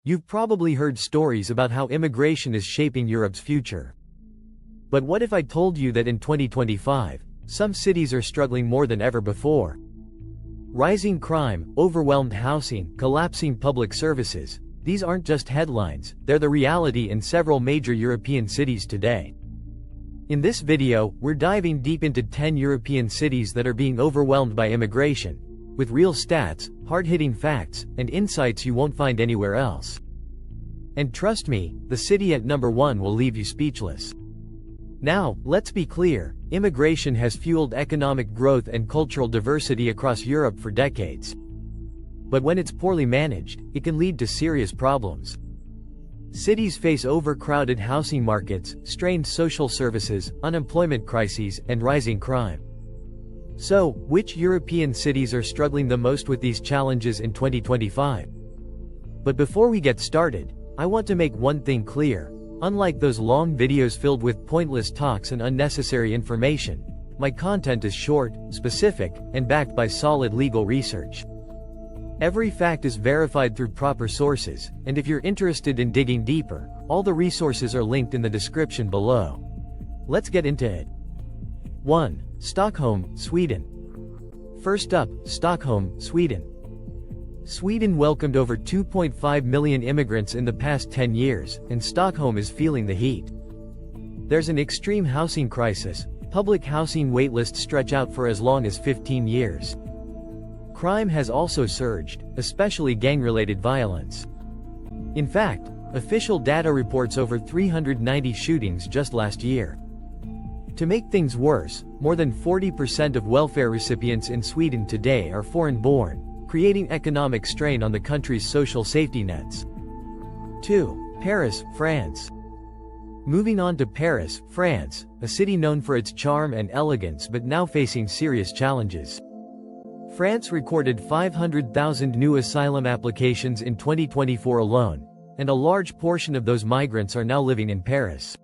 You've probably heard stories about how immigration is shaping Europe's future. But what if I told you that in 2025, some cities are struggling more than ever before? Rising crime, overwhelmed housing, collapsing public services. These aren't just headlines, they're the reality in several major European cities today. In this video, we're diving deep into 10 European cities that are being overwhelmed by immigration, with real stats, hard-hitting facts, and insights you won't find anywhere else. And trust me, the city at number 1 will leave you speechless. Now, let's be clear, immigration has fueled economic growth and cultural diversity across Europe for decades. But when it's poorly managed, it can lead to serious problems. Cities face overcrowded housing markets, strained social services, unemployment crises, and rising crime. So, which European cities are struggling the most with these challenges in 2025? But before we get started, I want to make one thing clear. Unlike those long videos filled with pointless talks and unnecessary information, my content is short, specific, and backed by solid legal research. Every fact is verified through proper sources, and if you're interested in digging deeper, all the resources are linked in the description below. Let's get into it. 1. Stockholm, Sweden. First up, Stockholm, Sweden. Sweden welcomed over 2.5 million immigrants in the past 10 years, and Stockholm is feeling the heat. There's an extreme housing crisis. Public housing waitlists stretch out for as long as 15 years. Crime has also surged, especially gang-related violence. In fact, official data reports over 390 shootings just last year. To make things worse, more than 40% of welfare recipients in Sweden today are foreign-born, creating economic strain on the country's social safety nets. 2. Paris, France. Moving on to Paris, France, a city known for its charm and elegance but now facing serious challenges. France recorded 500,000 new asylum applications in 2024 alone, and a large portion of those migrants are now living in Paris.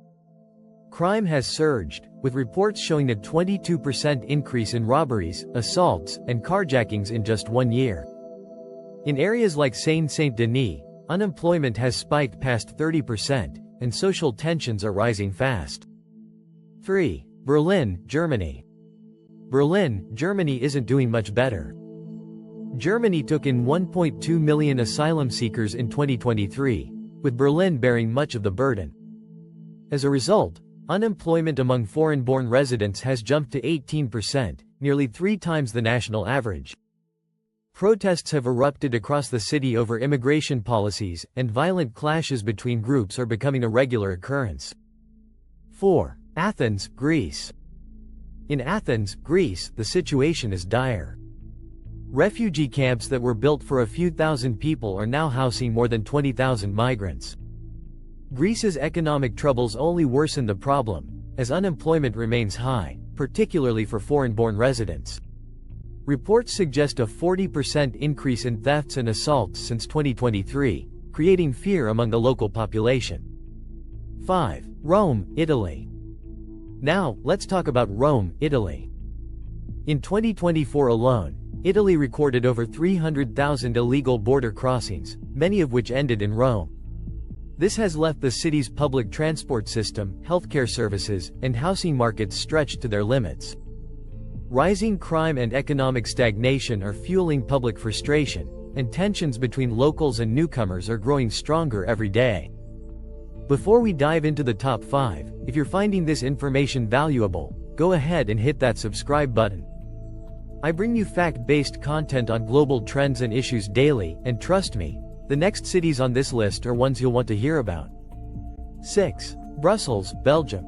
Crime has surged, with reports showing a 22% increase in robberies, assaults, and carjackings in just 1 year. In areas like Seine-Saint-Denis, unemployment has spiked past 30%, and social tensions are rising fast. 3. Berlin, Germany. Berlin, Germany isn't doing much better. Germany took in 1.2 million asylum seekers in 2023, with Berlin bearing much of the burden. As a result, unemployment among foreign-born residents has jumped to 18%, nearly 3 times the national average. Protests have erupted across the city over immigration policies, and violent clashes between groups are becoming a regular occurrence. 4. Athens, Greece. In Athens, Greece, the situation is dire. Refugee camps that were built for a few thousand people are now housing more than 20,000 migrants. Greece's economic troubles only worsen the problem, as unemployment remains high, particularly for foreign-born residents. Reports suggest a 40% increase in thefts and assaults since 2023, creating fear among the local population. 5. Rome, Italy. Now, let's talk about Rome, Italy. In 2024 alone, Italy recorded over 300,000 illegal border crossings, many of which ended in Rome. This has left the city's public transport system, healthcare services, and housing markets stretched to their limits. Rising crime and economic stagnation are fueling public frustration, and tensions between locals and newcomers are growing stronger every day. Before we dive into the top 5, if you're finding this information valuable, go ahead and hit that subscribe button. I bring you fact-based content on global trends and issues daily, and trust me, the next cities on this list are ones you'll want to hear about. 6. Brussels, Belgium.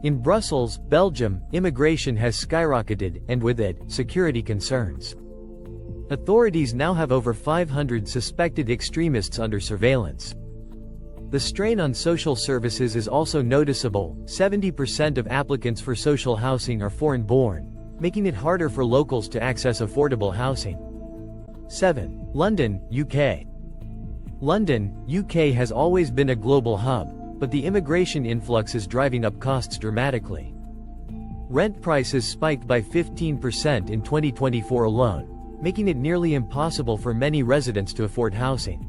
In Brussels, Belgium, immigration has skyrocketed, and with it, security concerns. Authorities now have over 500 suspected extremists under surveillance. The strain on social services is also noticeable. 70% of applicants for social housing are foreign-born, making it harder for locals to access affordable housing. 7. London, UK. London, UK has always been a global hub, but the immigration influx is driving up costs dramatically. Rent prices spiked by 15% in 2024 alone, making it nearly impossible for many residents to afford housing.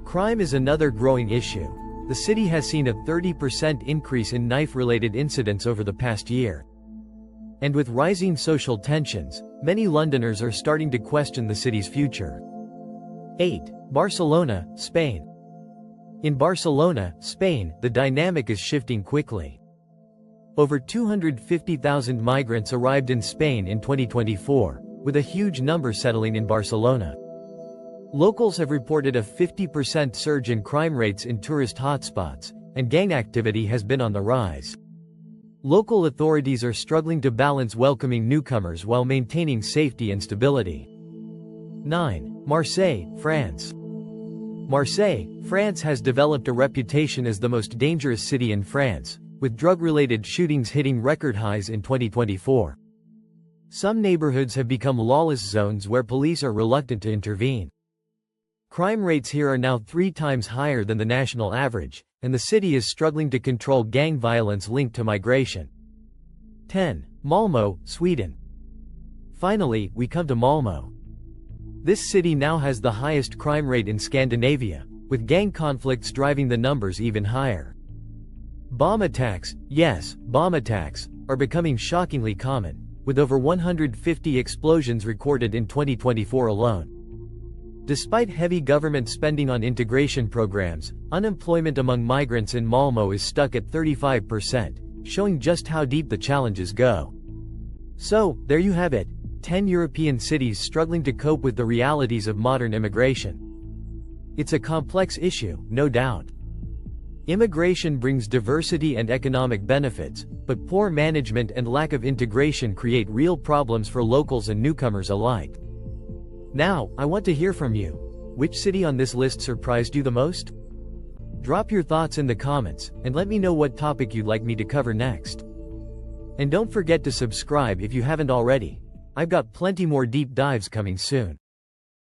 Crime is another growing issue. The city has seen a 30% increase in knife-related incidents over the past year. And with rising social tensions, many Londoners are starting to question the city's future. 8. Barcelona, Spain. In Barcelona, Spain, the dynamic is shifting quickly. Over 250,000 migrants arrived in Spain in 2024, with a huge number settling in Barcelona. Locals have reported a 50% surge in crime rates in tourist hotspots, and gang activity has been on the rise. Local authorities are struggling to balance welcoming newcomers while maintaining safety and stability. 9. Marseille, France. Marseille, France has developed a reputation as the most dangerous city in France, with drug-related shootings hitting record highs in 2024. Some neighborhoods have become lawless zones where police are reluctant to intervene. Crime rates here are now 3 times higher than the national average, and the city is struggling to control gang violence linked to migration. 10. Malmö, Sweden. Finally, we come to Malmö. This city now has the highest crime rate in Scandinavia, with gang conflicts driving the numbers even higher. Bomb attacks, yes, bomb attacks, are becoming shockingly common, with over 150 explosions recorded in 2024 alone. Despite heavy government spending on integration programs, unemployment among migrants in Malmö is stuck at 35%, showing just how deep the challenges go. So, there you have it, 10 European cities struggling to cope with the realities of modern immigration. It's a complex issue, no doubt. Immigration brings diversity and economic benefits, but poor management and lack of integration create real problems for locals and newcomers alike. Now, I want to hear from you. Which city on this list surprised you the most? Drop your thoughts in the comments, and let me know what topic you'd like me to cover next. And don't forget to subscribe if you haven't already. I've got plenty more deep dives coming soon.